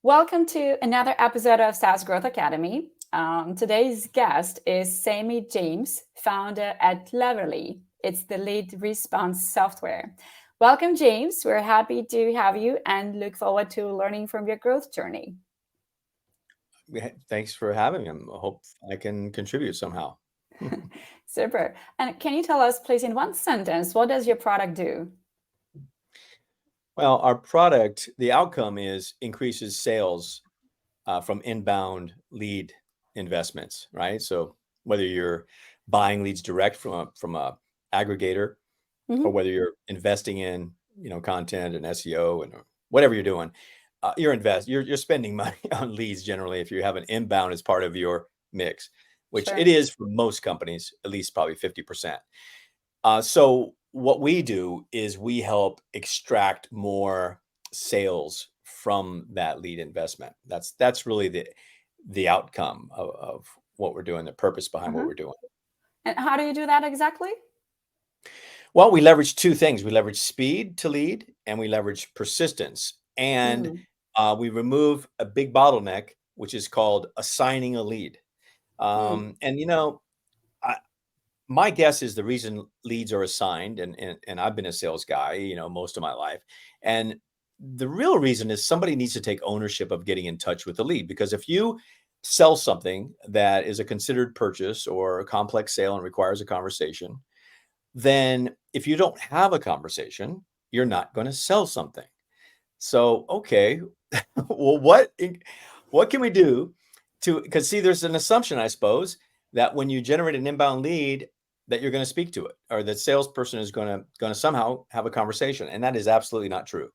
Welcome to another episode of SaaS Growth Academy. Today's guest is Sammy James, founder at Cleverly. It's the lead response software. Welcome, James. We're happy to have you and look forward to learning from your growth journey. Thanks for having me. I hope I can contribute somehow. Super. And can you tell us, please, in one sentence, what does your product do? Well, our product, the outcome is increases sales from inbound lead investments, right? So whether you're buying leads direct from a aggregator, or Mhm. whether you're investing in content and SEO and whatever you're doing, you're spending money on leads generally if you have an inbound as part of your mix, which it Sure. is for most companies, at least probably 50%. So what we do is we help extract more sales from that lead investment. That's really the outcome of what we're doing, the purpose behind what Uh-huh. we're doing. And how do you do that exactly? Well, we leverage two things. We leverage speed to lead, and we leverage persistence. And Mm. we remove a big bottleneck, which is called assigning a lead. Mm. And I, my guess is the reason leads are assigned, and I've been a sales guy, most of my life, and the real reason is somebody needs to take ownership of getting in touch with the lead. Because if you sell something that is a considered purchase or a complex sale and requires a conversation, then if you don't have a conversation, you're not going to sell something. So, okay, well, what can we do to, because see, there's an assumption, I suppose, that when you generate an inbound lead, that you're going to speak to it, or that salesperson is going to somehow have a conversation, and that is absolutely not true.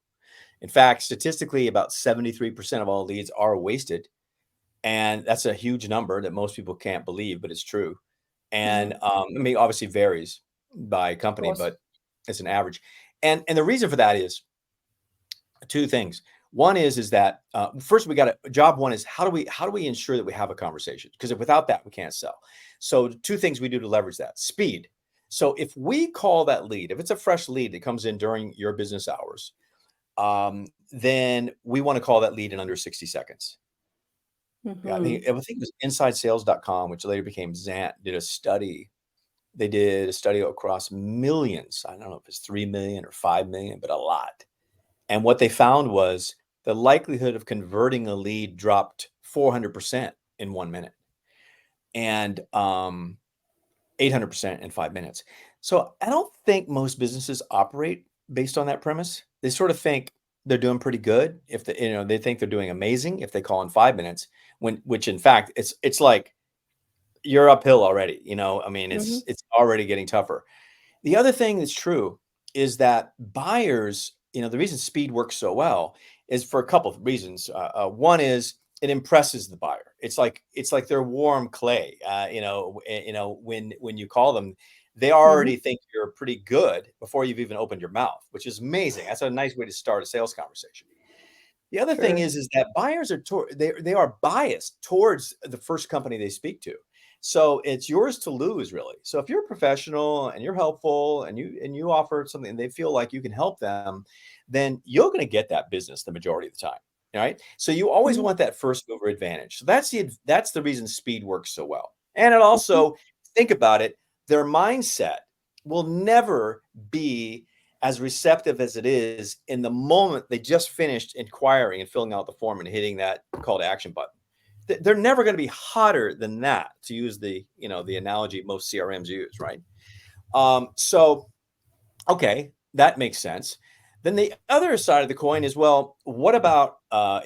In fact, statistically, about 73% of all leads are wasted, and that's a huge number that most people can't believe, but it's true. And Mm. I mean, obviously varies by Of company, course. but it's an average. And the reason for that is two things. One is that first we got to job one is how do we ensure that we have a conversation? Because if without that we can't sell. So two things we do to leverage that: speed. So if we call that lead, if it's a fresh lead that comes in during your business hours, then we want to call that lead in under 60 seconds. Yeah, I think it was InsideSales.com, which later became Zant, did a study. They did a study across millions. I don't know if it's 3 million or 5 million, but a lot. And what they found was the likelihood of converting a lead dropped 400% in 1 minute, and 800% in 5 minutes. So I don't think most businesses operate based on that premise. They sort of think they're doing pretty good if they think they're doing amazing if they call in 5 minutes, which in fact it's like you're uphill already. I mean, Mm-hmm. it's already getting tougher. The other thing that's true is that buyers, the reason speed works so well is for a couple of reasons. One is it impresses the buyer. It's like they're warm clay. When you call them, they Mm-hmm. already think you're pretty good before you've even opened your mouth, which is amazing. That's a nice way to start a sales conversation. The other thing True. is that buyers are they are biased towards the first company they speak to. So it's yours to lose, really. So if you're a professional and you're helpful and you offer something and they feel like you can help them, then you're going to get that business the majority of the time. All right. So you always Mm-hmm. want that first mover advantage. So that's the reason speed works so well. And it Mm-hmm. also, think about it, their mindset will never be as receptive as it is in the moment they just finished inquiring and filling out the form and hitting that call to action button. They're never going to be hotter than that, to use the analogy most CRMs use, right? So okay, that makes sense. Then the other side of the coin is, well, what about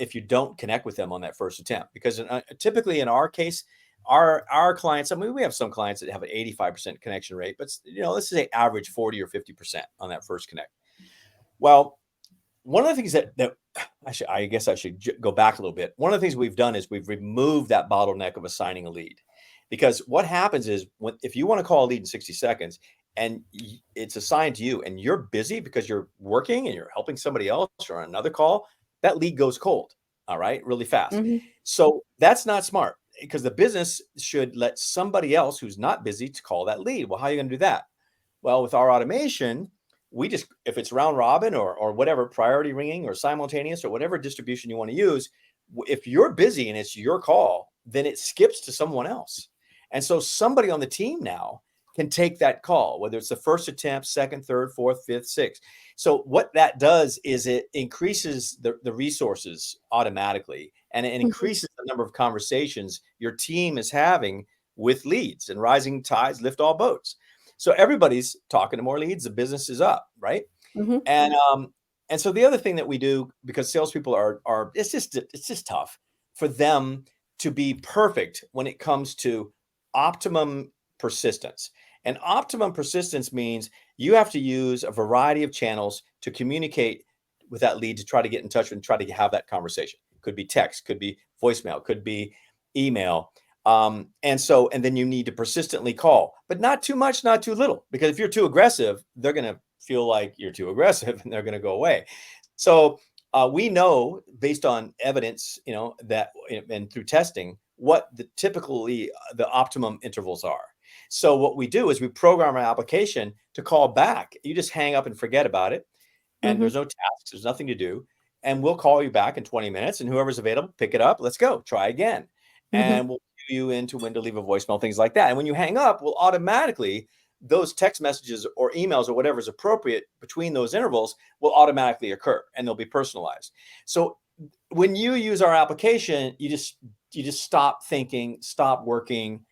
if you don't connect with them on that first attempt? Because typically in our case, our clients, I mean, we have some clients that have an 85% connection rate, but let's say average 40 or 50% on that first connect. Well, one of the things that I guess I should go back a little bit. One of the things we've done is we've removed that bottleneck of assigning a lead, because what happens is if you want to call a lead in 60 seconds and it's assigned to you and you're busy because you're working and you're helping somebody else or on another call, that lead goes cold. All right, really fast. Mm-hmm. So that's not smart, because the business should let somebody else who's not busy to call that lead. Well, how are you going to do that? Well, with our automation, we just, if it's round robin or whatever, priority ringing or simultaneous or whatever distribution you want to use, If you're busy and it's your call, then it skips to someone else. And so somebody on the team now can take that call, whether it's the first attempt, second, third, fourth, fifth, sixth. So what that does is it increases the resources automatically, and it Mhm. increases the number of conversations your team is having with leads, and rising tides lift all boats. So everybody's talking to more leads, the business is up, right? Mhm. And and so the other thing that we do, because salespeople are it's just tough for them to be perfect when it comes to optimum persistence. And optimum persistence means you have to use a variety of channels to communicate with that lead, to try to get in touch and try to have that conversation. Could be text, could be voicemail, could be email. And then you need to persistently call, but not too much, not too little, because if you're too aggressive, they're going to feel like you're too aggressive and they're going to go away. So we know, based on evidence, that, and through testing, what the optimum intervals are. So what we do is we program our application to call back. You just hang up and forget about it, and Mhm. there's no tasks, there's nothing to do, and we'll call you back in 20 minutes, and whoever's available, pick it up, let's go, try again, Mhm. and we'll cue you into when to leave a voicemail, things like that. And when you hang up, we'll automatically, those text messages or emails or whatever is appropriate between those intervals will automatically occur, and they'll be personalized. So when you use our application, you just stop thinking, stop working,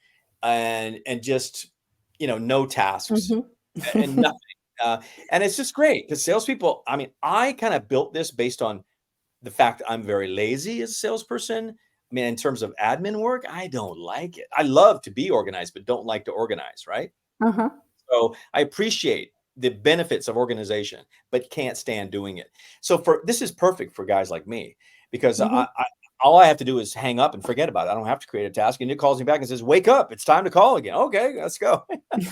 and just, no tasks Mhm. and nothing. Uh, and it's just great because salespeople, I mean, I kind of built this based on the fact that I'm very lazy as a salesperson. I mean, in terms of admin work, I don't like it. I love to be organized, but don't like to organize, right? Uh-huh. So I appreciate the benefits of organization, but can't stand doing it. So this is perfect for guys like me, because Mhm. all I have to do is hang up and forget about it. I don't have to create a task. And it calls me back and says, "Wake up! It's time to call again." Okay, let's go. you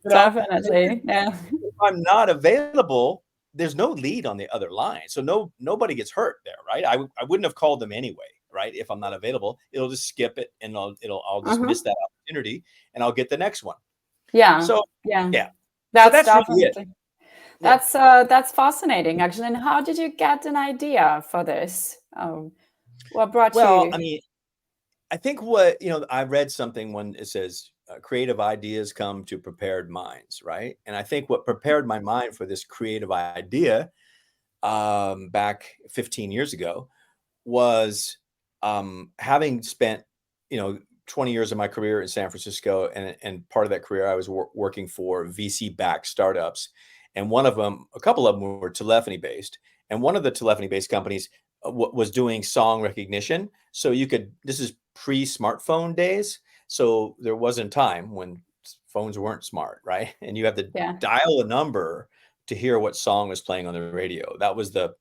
know, Definitely. Yeah. if I'm not available, there's no lead on the other line. So nobody gets hurt there, right? I wouldn't have called them anyway, right? If I'm not available, it'll just skip it, and I'll just Uh-huh. miss that opportunity, and I'll get the next one. Yeah. So Yeah. yeah. So That's that's really it. definitely Yeah. that's fascinating actually. And how did you get an idea for this? What brought Well, you? I mean, I think I read something when it says creative ideas come to prepared minds, right? And I think what prepared my mind for this creative idea back 15 years ago was having spent, you know, 20 years of my career in San Francisco, and part of that career I was working for VC-backed startups, and a couple of them were telephony based, and one of the telephony based companies was doing song recognition. So this is pre-smartphone days, so there wasn't time when phones weren't smart, right? And you have to Yeah. dial a number to hear what song was playing on the radio. That was the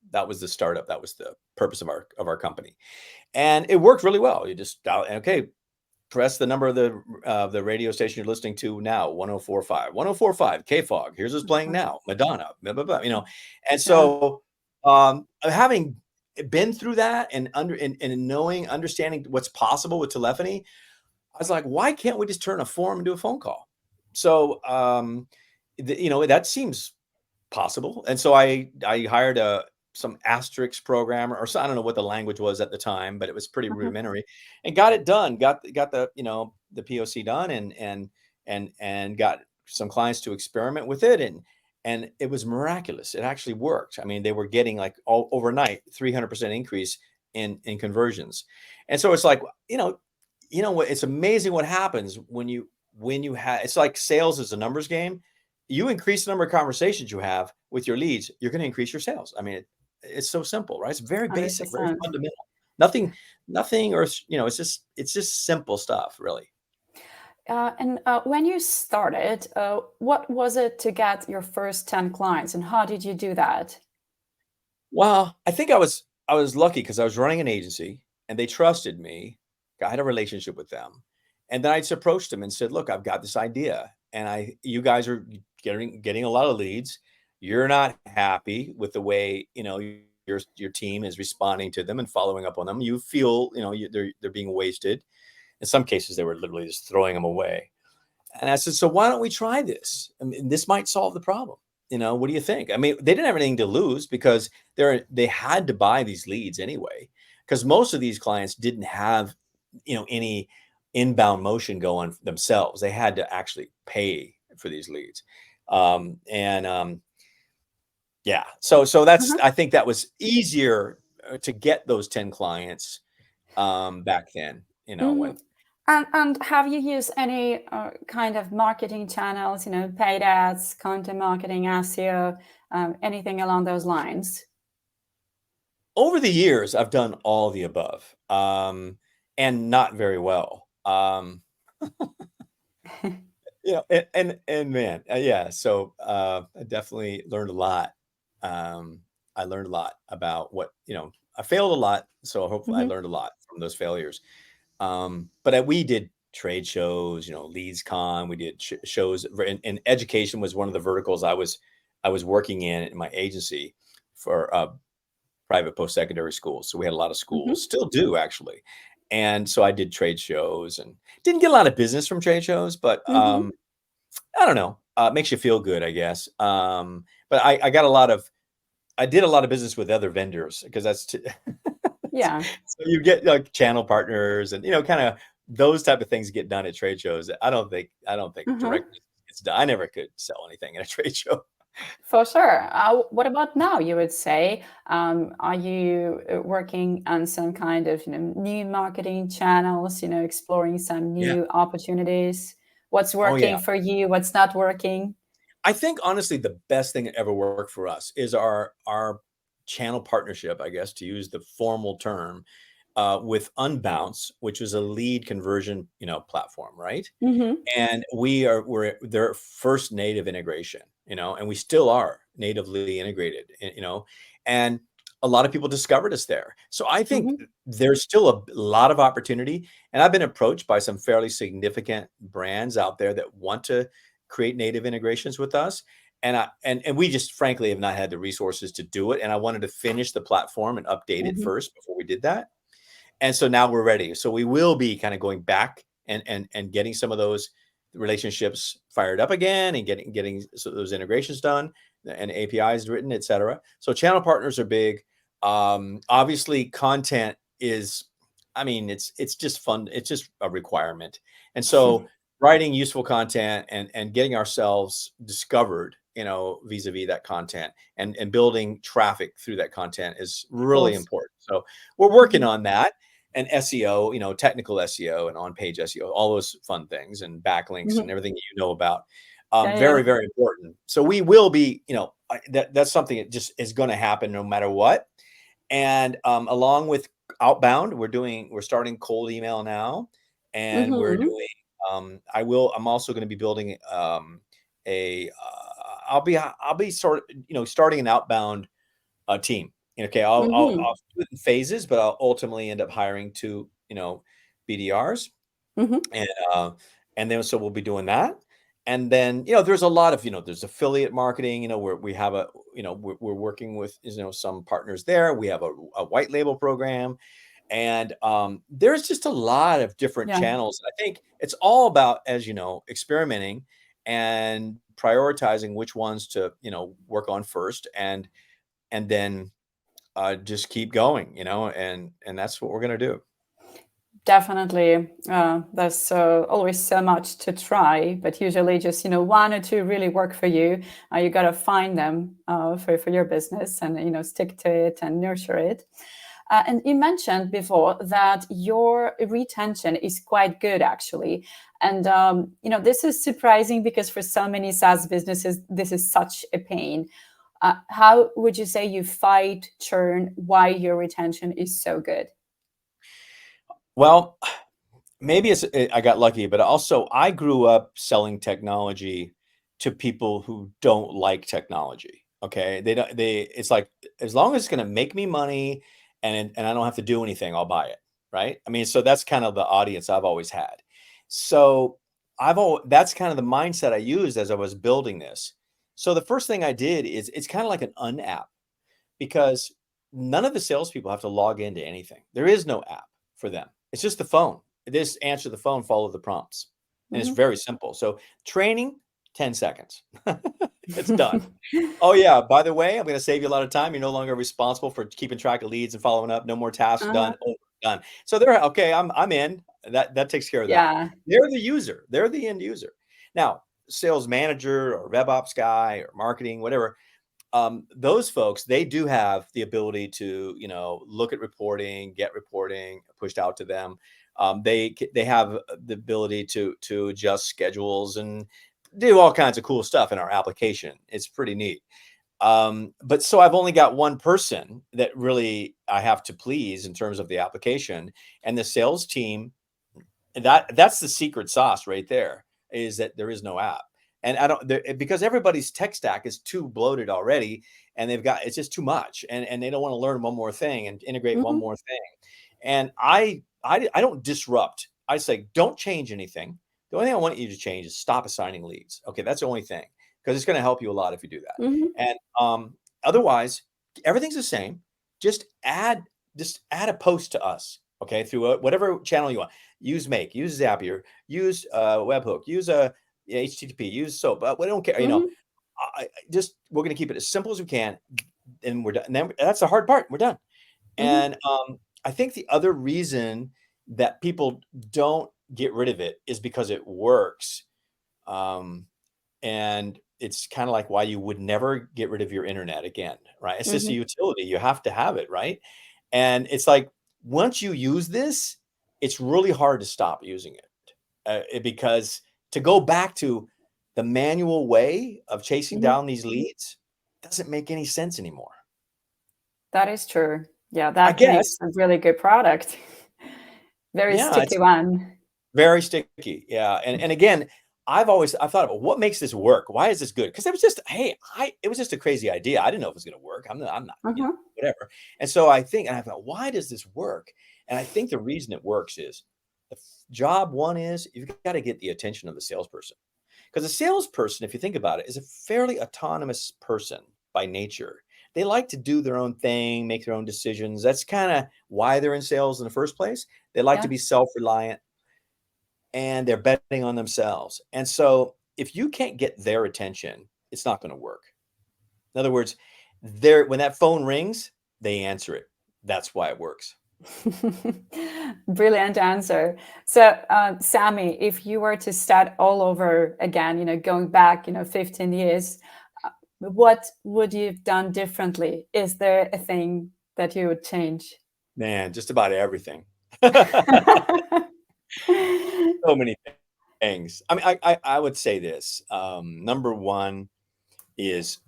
startup. That was the purpose of our company, and it worked really well. You just dial, okay, press the number of the radio station you're listening to now, 1045, 1045 KFOG. Here's what's playing Uh-huh. now, Madonna, blah, blah, blah, And Yeah. so, having been through that, and knowing, understanding what's possible with telephony, I was like, why can't we just turn a form into a phone call? So, that seems possible. And so I hired some asterisk programmer, or so, I don't know what the language was at the time, but it was pretty Uh-huh. rudimentary, and got it done. Got the POC done, and got some clients to experiment with it, and it was miraculous. It actually worked. I mean, they were getting, like, all overnight 300% increase in conversions. And so it's like, what, it's amazing what happens when you have, it's like sales is a numbers game. You increase the number of conversations you have with your leads, you're going to increase your sales. I mean, it's so simple, right? It's very basic, very 100%. fundamental. Nothing, or it's just simple stuff, really. And when you started, what was it to get your first 10 clients, and how did you do that? Well, I think I was lucky because I was running an agency, and they trusted me. I had a relationship with them, and then I just approached them and said, "Look, I've got this idea, and you guys are getting a lot of leads. You're not happy with the way your team is responding to them and following up on them. You feel they're being wasted. In some cases, they were literally just throwing them away." And I said, "So why don't we try this? I mean, this might solve the problem. What do you think?" I mean, they didn't have anything to lose because they had to buy these leads anyway. because most of these clients didn't have, any inbound motion going themselves. They had to actually pay for these leads. And Yeah, so that's, Uh-huh. I think that was easier to get those 10 clients back then, Mhm. when. And have you used any kind of marketing channels, paid ads, content marketing, SEO, anything along those lines? Over the years, I've done all the above, and not very well. And man, yeah, so I definitely learned a lot. Um, I learned a lot about I failed a lot, so hopefully I Hmm. learned a lot from those failures. But we did trade shows, Leads Con. We did shows, and education was one of the verticals I was working in my agency for private post-secondary schools. So we had a lot of schools, Hmm. still do actually. And so I did trade shows and didn't get a lot of business from trade shows, but Hmm. I don't know. It makes you feel good, I guess. But I did a lot of business with other vendors because Yeah. so you get like channel partners and kind of those type of things get done at trade shows. I don't think Hmm. directly it's done. I never could sell anything at a trade show. For sure. What about now, you would say? Are you working on some kind of new marketing channels, exploring some Yeah. new opportunities? What's Oh yeah. working for you? What's not working? I think honestly the best thing that ever worked for us is our channel partnership, I guess, to use the formal term, with Unbounce, which is a lead conversion, platform, right? Hmm. And we're their first native integration, and we still are natively integrated, and a lot of people discovered us there. So I think Hmm. there's still a lot of opportunity, and I've been approached by some fairly significant brands out there that want to create native integrations with us. And we just frankly have not had the resources to do it. And I wanted to finish the platform and update it Hmm. first before we did that. And so now we're ready. So we will be kind of going back and getting some of those relationships fired up again and getting those integrations done and APIs written, et cetera. So channel partners are big. Obviously, content is, I mean, it's just fun. It's just a requirement. And so writing useful content and getting ourselves discovered, vis-a-vis that content and building traffic through that content is Of really course. important. So we're working Hmm. on that, and SEO, technical SEO and on-page SEO, all those fun things and backlinks and Hmm. everything about. Yeah, yeah. Very, very important. So we will be, that's something that just is going to happen no matter what. And along with outbound, we're starting cold email now, and we're Hmm. doing. I'm also going to be building a. I'll be sort of starting an outbound team. Okay, I'll Hmm. do it in phases, but I'll ultimately end up hiring two, BDRs, Hmm. and uh, and then so we'll be doing that. And then there's a lot of there's affiliate marketing, where we have we're working with some partners there. We have a white label program, and there's just a lot of different Yeah. channels. I think it's all about, as experimenting and prioritizing which ones to work on first, and then just keep going, and that's what we're gonna do. Definitely. There's always so much to try, but usually just, one or two really work for you. You got to find them for your business and, stick to it and nurture it. And you mentioned before that your retention is quite good, actually. And, this is surprising because for so many SaaS businesses, this is such a pain. How would you say you fight churn? Why your retention is so good? Well, maybe I got lucky, but also I grew up selling technology to people who don't like technology. Okay, they don't. It's like, as long as it's going to make me money, and I don't have to do anything, I'll buy it. Right? I mean, so that's kind of the audience I've always had. So that's kind of the mindset I used as I was building this. So the first thing I did is, it's kind of like an unapp, because none of the salespeople have to log into anything. There is no app for them. It's just the phone. Just answer the phone, follow the prompts, and it's Hmm. very simple. So training, 10 seconds. It's done. Oh yeah, by the way, I'm going to save you a lot of time. You're no longer responsible for keeping track of leads and following up. No more tasks Uh-huh. done. Over, done. So they're okay. I'm in. That takes care of that. Yeah. They're the user. They're the end user. Now, sales manager or web ops guy or marketing, whatever, those folks, they do have the ability to, look at reporting, get reporting pushed out to them. They have the ability to adjust schedules and do all kinds of cool stuff in our application. It's pretty neat. But so I've only got one person that really I have to please in terms of the application, and the sales team. That's the secret sauce right there, is that there is no app. And I don't because everybody's tech stack is too bloated already, and it's just too much, and they don't want to learn one more thing and integrate one Hmm. more thing. And I don't disrupt. I say don't change anything. The only thing I want you to change is stop assigning leads. Okay, that's the only thing, because it's going to help you a lot if you do that. Hmm. And otherwise, everything's the same. Just add a post to us. Okay, through whatever channel you want. Use Zapier, use webhook, use a HTTP, use SOAP. But we don't care. Hmm. We're going to keep it as simple as we can, and we're done. And then that's the hard part. We're done. Hmm. And I think the other reason that people don't get rid of it is because it works. And it's kind of like why you would never get rid of your internet again, right? It's just a Hmm. utility. You have to have it, right? And it's like once you use this, it's really hard to stop using it, because to go back to the manual way of chasing Hmm. down these leads doesn't make any sense anymore. That is true. Yeah, I that makes guess, a really good product. Very yeah, sticky it's one. very sticky. Yeah. And again, I thought about what makes this work? Why is this good? Because it was just, hey, it was just a crazy idea. I didn't know if it was going to work. I'm not, Uh-huh. whatever. And so I thought, why does this work? And I think the reason it works is job one is you've got to get the attention of the salesperson. Because a salesperson, if you think about it, is a fairly autonomous person by nature. They like to do their own thing, make their own decisions. That's kind of why they're in sales in the first place. They like to Yeah. be self-reliant, and they're betting on themselves. And so if you can't get their attention, it's not going to work. In other words, when that phone rings, they answer it. That's why it works. Brilliant answer. So, Sammy, if you were to start all over again, going back, 15 years, what would you have done differently? Is there a thing that you would change? Man, just about everything. So many things. I mean, I would say this. Number one is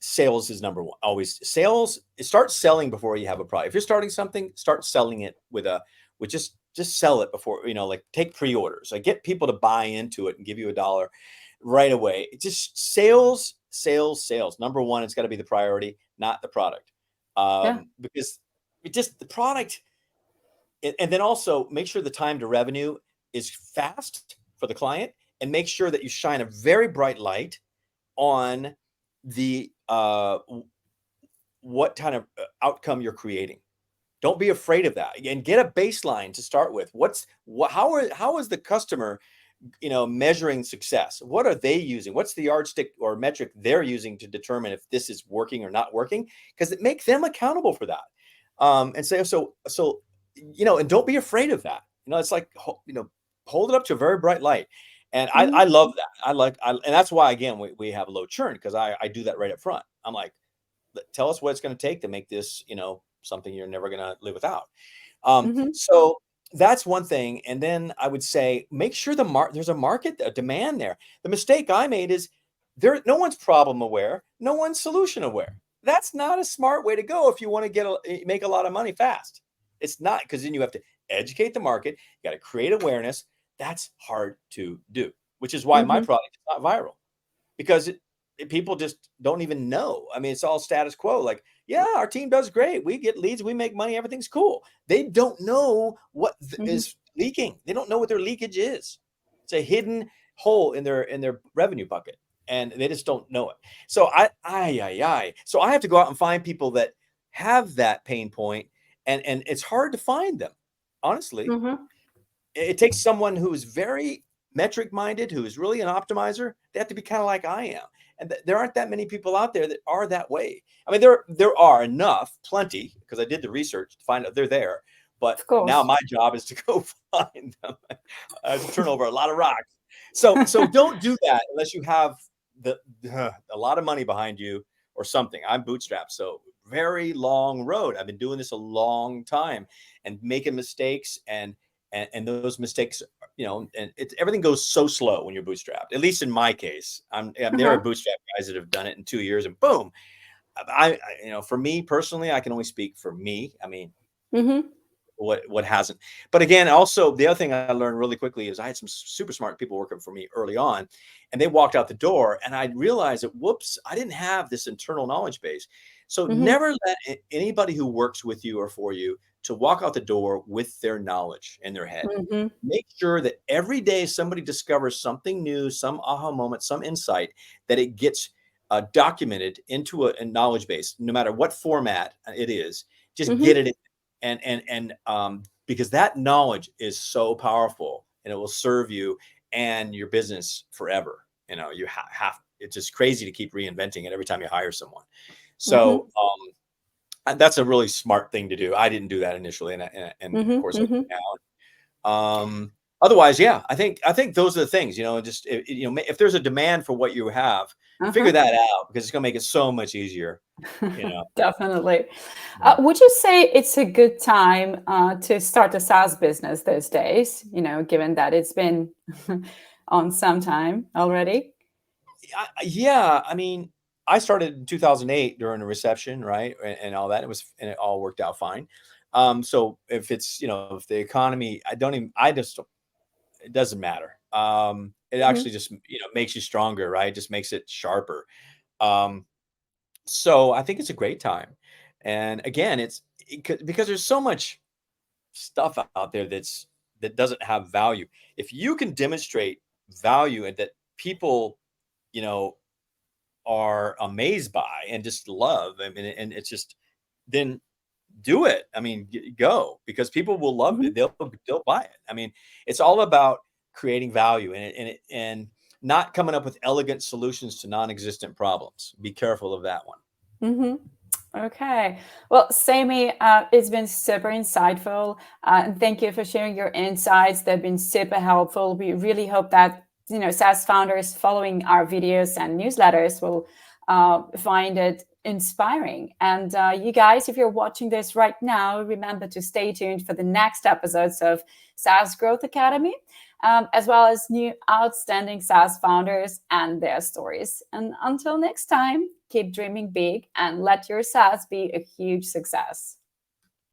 sales is number one. Always sales. Start selling before you have a product. If you're starting something, start selling it with just sell it before, like take pre-orders. Like get people to buy into it and give you $1 right away. It's just sales, sales, sales. Number one, it's got to be the priority, not the product. Yeah. Because the product, and then also make sure the time to revenue is fast for the client, and make sure that you shine a very bright light on the what kind of outcome you're creating. Don't be afraid of that, and get a baseline to start with. How is the customer measuring success? What are they using? What's the yardstick or metric they're using to determine if this is working or not working? Because it makes them accountable for that. And say so and don't be afraid of that. It's like hold it up to a very bright light. And I Mhm. love that. And that's why again we have low churn, because I do that right up front. I'm like, tell us what it's going to take to make this something you're never going to live without. Mhm. So that's one thing. And then I would say, make sure there's a demand there. The mistake I made is no one's problem aware, no one's solution aware. That's not a smart way to go if you want to make a lot of money fast. It's not, because then you have to educate the market. You got to create awareness. That's hard to do, which is why my Mhm. product is not viral, because people just don't even know. I mean, it's all status quo. Like, yeah, our team does great. We get leads, we make money, everything's cool. They don't know what Mhm. is leaking. They don't know what their leakage is. It's a hidden hole in their revenue bucket, and they just don't know it. So so I have to go out and find people that have that pain point, and it's hard to find them. Honestly, Mhm. it takes someone who is very metric minded, who is really an optimizer. They have to be kind of like I am. And there aren't that many people out there that are that way. I mean, there are enough, plenty, because I did the research to find out they're there. But Of now course. my job is to go find them. I have to turn over a lot of rocks. So don't do that unless you have the a lot of money behind you or something. I'm bootstrapped, so very long road. I've been doing this a long time and making mistakes, and those mistakes, and everything goes so slow when you're bootstrapped. At least in my case, there are Uh-huh. bootstrap guys that have done it in 2 years and boom. For me personally, I can only speak for me. I mean, Mm-hmm. what hasn't. But again, also the other thing I learned really quickly is I had some super smart people working for me early on, and they walked out the door and I realized that, whoops, I didn't have this internal knowledge base. So Mm-hmm. never let anybody who works with you or for you to walk out the door with their knowledge in their head. Mm-hmm. Make sure that every day somebody discovers something new, some aha moment, some insight, that it gets documented into a knowledge base, no matter what format it is. Just get Mm-hmm. it in, because that knowledge is so powerful and it will serve you and your business forever. You have, it's just crazy to keep reinventing it every time you hire someone. Mm-hmm. So that's a really smart thing to do. I didn't do that initially, and of Mm-hmm. course I Mm-hmm. do now. Otherwise, yeah, I think those are the things. Just if there's a demand for what you have, figure Uh-huh. that out, because it's gonna make it so much easier. You know. Definitely. Yeah. Would you say it's a good time to start a SaaS business these days, given that it's been on some time already? Yeah, I mean, I started in 2008 during the recession, right, and all that. It all worked out fine. So if the economy, I just it doesn't matter. It Mm-hmm. actually just makes you stronger, right? It just makes it sharper. Um, so I think it's a great time. And again, because there's so much stuff out there that doesn't have value. If you can demonstrate value and that people, you know, are amazed by and just love. I mean, and it's just, then do it. I mean, go, because people will love Mm-hmm. it. They'll buy it. I mean, it's all about creating value and not coming up with elegant solutions to non-existent problems. Be careful of that one. Mm-hmm. Okay. Well, Sammy, it's been super insightful. And thank you for sharing your insights. They've been super helpful. We really hope that, SaaS founders following our videos and newsletters will find it inspiring. And you guys, if you're watching this right now, remember to stay tuned for the next episodes of SaaS Growth Academy, as well as new outstanding SaaS founders and their stories. And until next time, keep dreaming big and let your SaaS be a huge success.